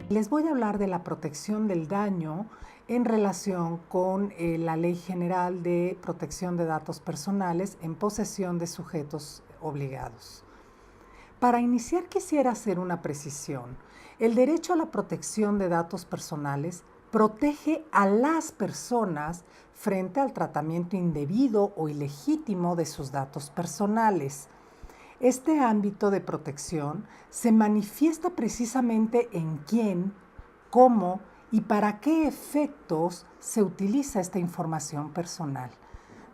Les voy a hablar de la protección del daño en relación con la Ley General de Protección de Datos Personales en posesión de sujetos obligados. Para iniciar quisiera hacer una precisión. El derecho a la protección de datos personales protege a las personas frente al tratamiento indebido o ilegítimo de sus datos personales. Este ámbito de protección se manifiesta precisamente en quién, cómo y para qué efectos se utiliza esta información personal,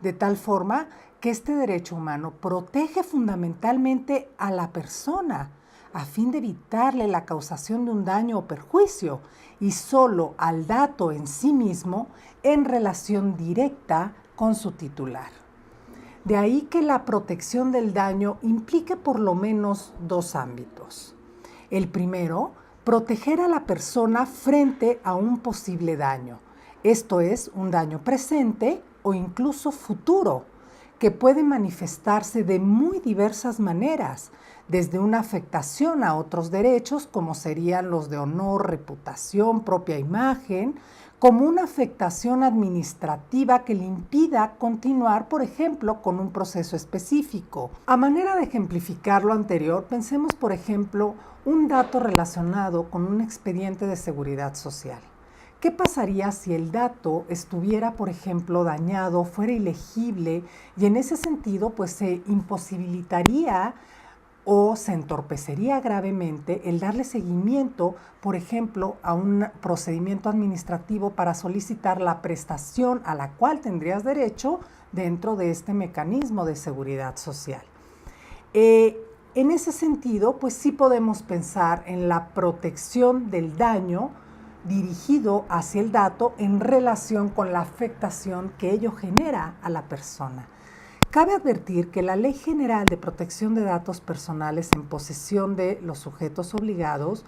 de tal forma que este derecho humano protege fundamentalmente a la persona a fin de evitarle la causación de un daño o perjuicio y solo al dato en sí mismo en relación directa con su titular. De ahí que la protección del daño implique por lo menos dos ámbitos. El primero, proteger a la persona frente a un posible daño. Esto es, un daño presente o incluso futuro, que puede manifestarse de muy diversas maneras, desde una afectación a otros derechos, como serían los de honor, reputación, propia imagen, como una afectación administrativa que le impida continuar, por ejemplo, con un proceso específico. A manera de ejemplificar lo anterior, pensemos, por ejemplo, un dato relacionado con un expediente de seguridad social. ¿Qué pasaría si el dato estuviera, por ejemplo, dañado, fuera ilegible y en ese sentido pues se imposibilitaría o se entorpecería gravemente el darle seguimiento, por ejemplo, a un procedimiento administrativo para solicitar la prestación a la cual tendrías derecho dentro de este mecanismo de seguridad social? En ese sentido, pues sí podemos pensar en la protección del daño dirigido hacia el dato en relación con la afectación que ello genera a la persona. Cabe advertir que la Ley General de Protección de Datos Personales en posesión de los sujetos obligados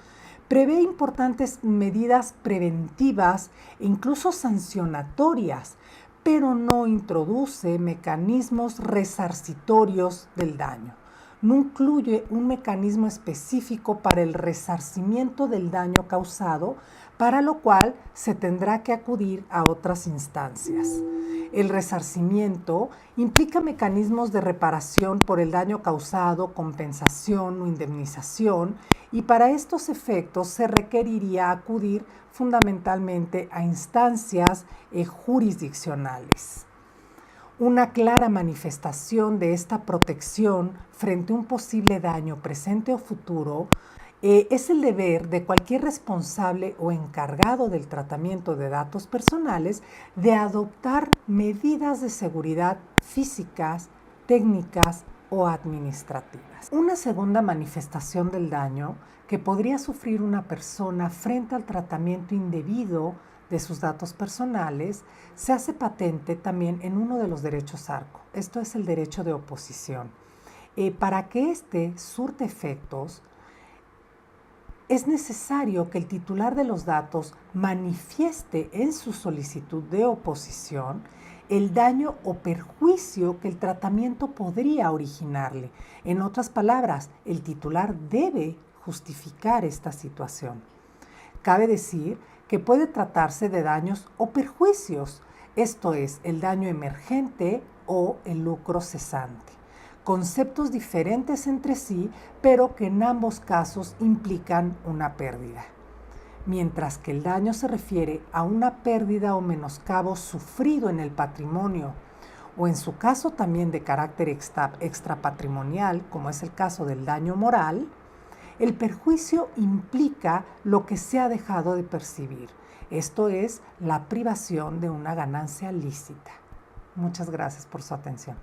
prevé importantes medidas preventivas e incluso sancionatorias, pero no introduce mecanismos resarcitorios del daño. No incluye un mecanismo específico para el resarcimiento del daño causado, para lo cual se tendrá que acudir a otras instancias. El resarcimiento implica mecanismos de reparación por el daño causado, compensación o indemnización, y para estos efectos se requeriría acudir fundamentalmente a instancias jurisdiccionales. Una clara manifestación de esta protección frente a un posible daño presente o futuro es el deber de cualquier responsable o encargado del tratamiento de datos personales de adoptar medidas de seguridad físicas, técnicas o administrativas. Una segunda manifestación del daño que podría sufrir una persona frente al tratamiento indebido de sus datos personales se hace patente también en uno de los derechos ARCO. Esto es el derecho de oposición. Para que éste surte efectos, es necesario que el titular de los datos manifieste en su solicitud de oposición el daño o perjuicio que el tratamiento podría originarle. En otras palabras, el titular debe justificar esta situación. Cabe decir que puede tratarse de daños o perjuicios, esto es, el daño emergente o el lucro cesante. Conceptos diferentes entre sí, pero que en ambos casos implican una pérdida. Mientras que el daño se refiere a una pérdida o menoscabo sufrido en el patrimonio, o en su caso también de carácter extrapatrimonial, como es el caso del daño moral, el perjuicio implica lo que se ha dejado de percibir, esto es, la privación de una ganancia lícita. Muchas gracias por su atención.